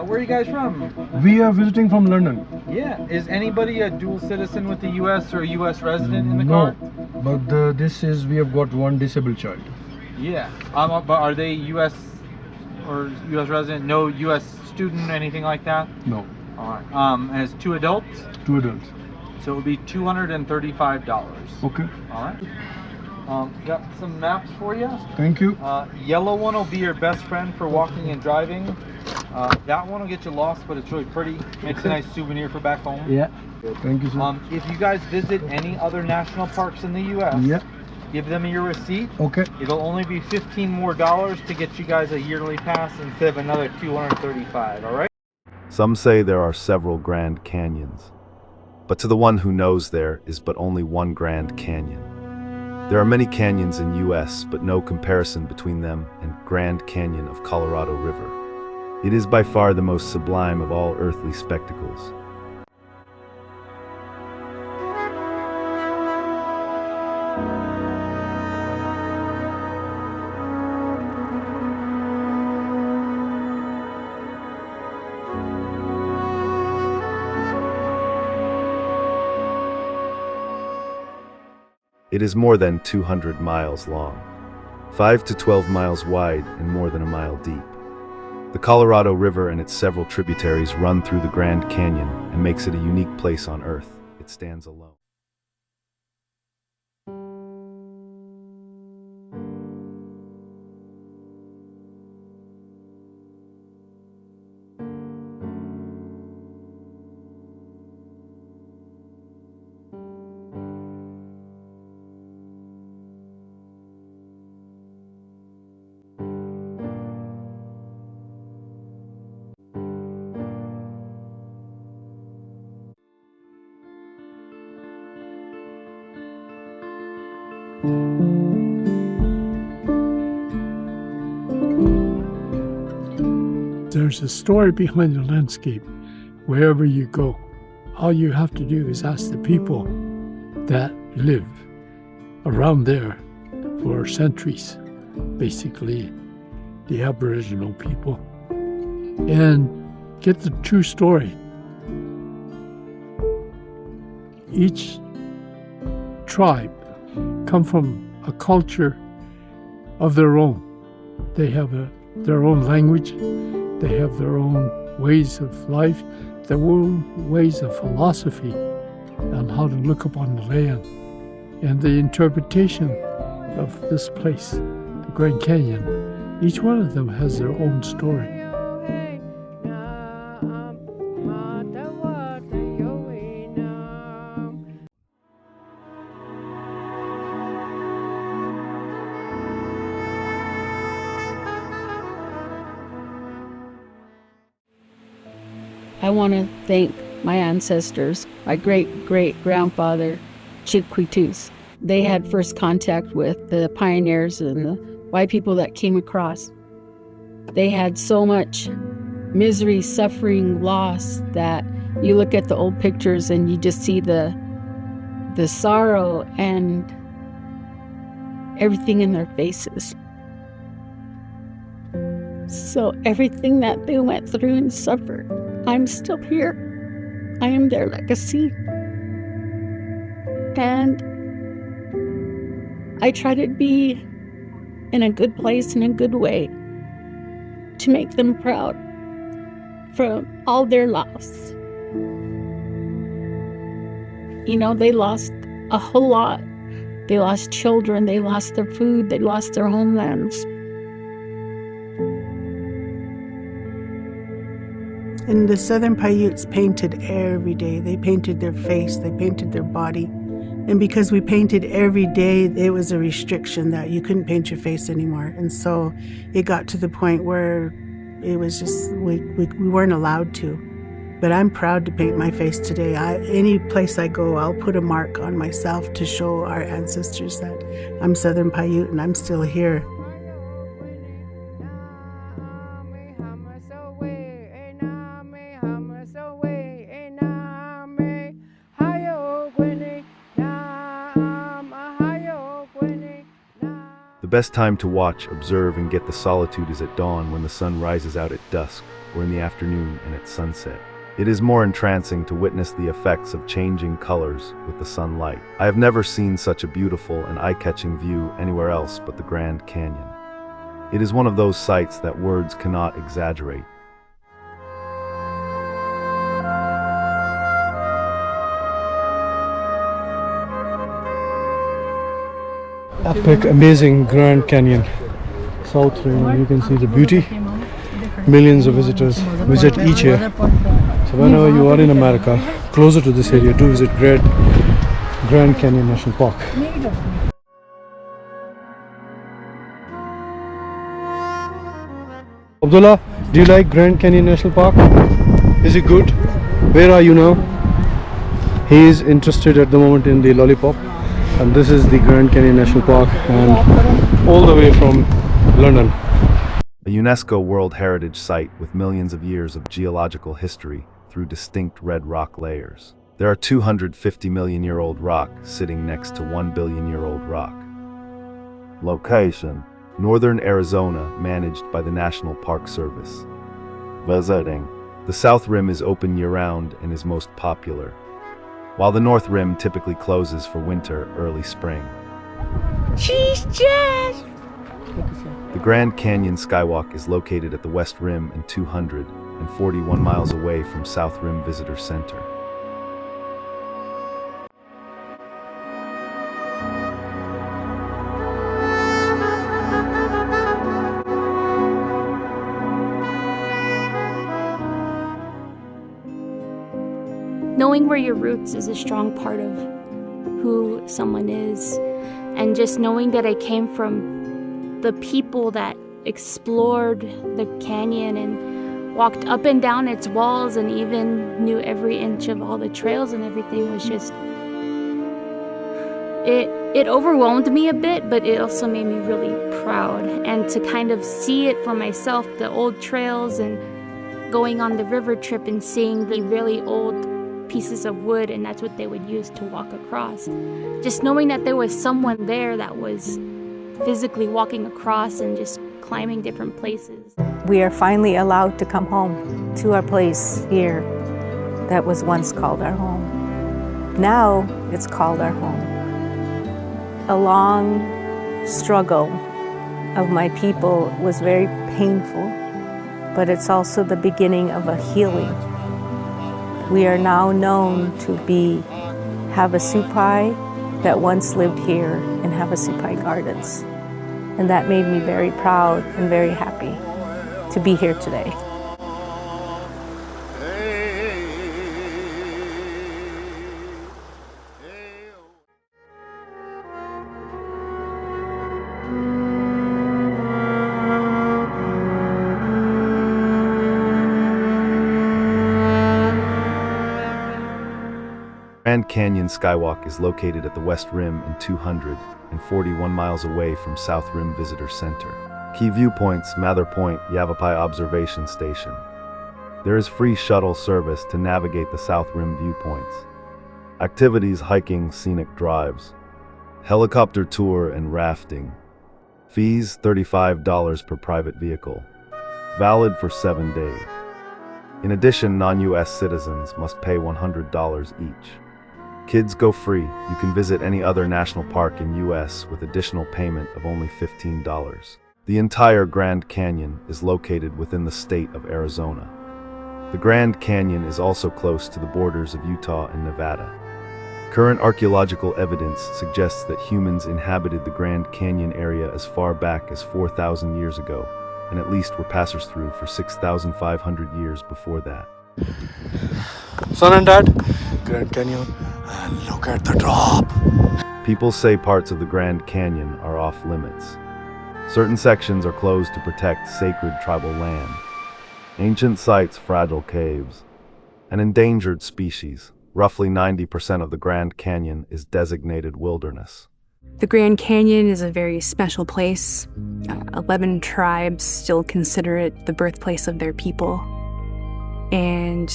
Where are you guys from? We are visiting from London. Yeah. Is anybody a dual citizen with the U.S. or a U.S. resident in the car? No, but we have got one disabled child. Yeah. But are they U.S. or U.S. resident? No U.S. student, anything like that? No. All right. And it's 2 adults? 2 adults. So it would be $235. Okay. All right. Got some maps for you. Thank you. Yellow one will be your best friend for walking and driving. That one will get you lost, but it's really pretty. Makes a nice souvenir for back home. Yeah. Thank you, sir. If you guys visit any other national parks in the U.S., yeah, give them your receipt. Okay. It'll only be $15 more to get you guys a yearly pass instead of another $235. All right. Some say there are several Grand Canyons, but to the one who knows there is but only one Grand Canyon. There are many canyons in U.S., but no comparison between them and Grand Canyon of Colorado River. It is by far the most sublime of all earthly spectacles. It is more than 200 miles long, 5 to 12 miles wide, and more than a mile deep. The Colorado River and its several tributaries run through the Grand Canyon and makes it a unique place on Earth. It stands alone. There's a story behind the landscape wherever you go. All you have to do is ask the people that live around there for centuries, basically the Aboriginal people, and get the true story. Each tribe come from a culture of their own. They have their own language, they have their own ways of life, their own ways of philosophy on how to look upon the land. And the interpretation of this place, the Grand Canyon, each one of them has their own story. I want to thank my ancestors, my great-great-grandfather, Chiquitus. They had first contact with the pioneers and the white people that came across. They had so much misery, suffering, loss that you look at the old pictures and you just see the sorrow and everything in their faces. So everything that they went through and suffered, I'm still here. I am their legacy. And I try to be in a good place, in a good way, to make them proud for all their loss. You know, they lost a whole lot. They lost children, they lost their food, they lost their homelands. And the Southern Paiutes painted every day. They painted their face, they painted their body. And because we painted every day, it was a restriction that you couldn't paint your face anymore. And so it got to the point where it was just, we weren't allowed to. But I'm proud to paint my face today. Any place I go, I'll put a mark on myself to show our ancestors that I'm Southern Paiute and I'm still here. The best time to watch, observe, and get the solitude is at dawn, when the sun rises out at dusk, or in the afternoon and at sunset. It is more entrancing to witness the effects of changing colors with the sunlight. I have never seen such a beautiful and eye-catching view anywhere else but the Grand Canyon. It is one of those sights that words cannot exaggerate. Epic, amazing Grand Canyon. South Rim, you can see the beauty. Millions of visitors visit each year. So whenever you are in America, closer to this area, do visit Grand Canyon National Park. Abdullah, do you like Grand Canyon National Park? Is it good? Where are you now? He is interested at the moment in the lollipop. And this is the Grand Canyon National Park, and all the way from London. A UNESCO World Heritage Site with millions of years of geological history through distinct red rock layers. There are 250-million-year-old rock sitting next to 1-billion-year-old rock. Location: Northern Arizona, managed by the National Park Service. Visiting: the South Rim is open year-round and is most popular, while the North Rim typically closes for winter, early spring. She's just... The Grand Canyon Skywalk is located at the West Rim and 241 miles away from South Rim Visitor Center. Knowing where your roots is a strong part of who someone is, and just knowing that I came from the people that explored the canyon and walked up and down its walls and even knew every inch of all the trails and everything was just, it overwhelmed me a bit, but it also made me really proud. And to kind of see it for myself, the old trails and going on the river trip and seeing the really old pieces of wood, and that's what they would use to walk across. Just knowing that there was someone there that was physically walking across and just climbing different places. We are finally allowed to come home to our place here that was once called our home. Now it's called our home. A long struggle of my people was very painful, but it's also the beginning of a healing. We are now known to be Havasupai that once lived here in Havasupai Gardens. And that made me very proud and very happy to be here today. Grand Canyon Skywalk is located at the West Rim and 241 miles away from South Rim Visitor Center. Key viewpoints: Mather Point, Yavapai Observation Station. There is free shuttle service to navigate the South Rim viewpoints. Activities: hiking, scenic drives, helicopter tour and rafting. Fees: $35 per private vehicle. Valid for 7 days. In addition, non-US citizens must pay $100 each. Kids go free. You can visit any other national park in US with additional payment of only $15. The entire Grand Canyon is located within the state of Arizona. The Grand Canyon is also close to the borders of Utah and Nevada. Current archaeological evidence suggests that humans inhabited the Grand Canyon area as far back as 4,000 years ago, and at least were passers-through for 6,500 years before that. Son and Dad, Grand Canyon, and look at the drop. People say parts of the Grand Canyon are off limits. Certain sections are closed to protect sacred tribal land, ancient sites, fragile caves, and endangered species. Roughly 90% of the Grand Canyon is designated wilderness. The Grand Canyon is a very special place. 11 tribes still consider it the birthplace of their people. And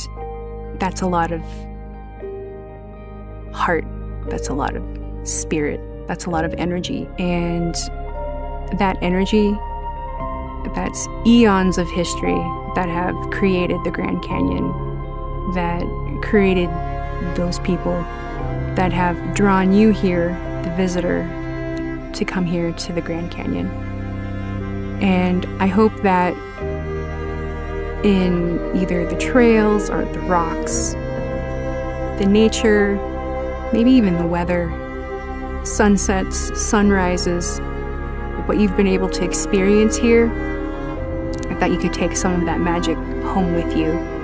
that's a lot of heart, that's a lot of spirit, that's a lot of energy. And that energy, that's eons of history that have created the Grand Canyon, that created those people, that have drawn you here, the visitor, to come here to the Grand Canyon. And I hope that in either the trails or the rocks, the nature, maybe even the weather, sunsets, sunrises, what you've been able to experience here, that you could take some of that magic home with you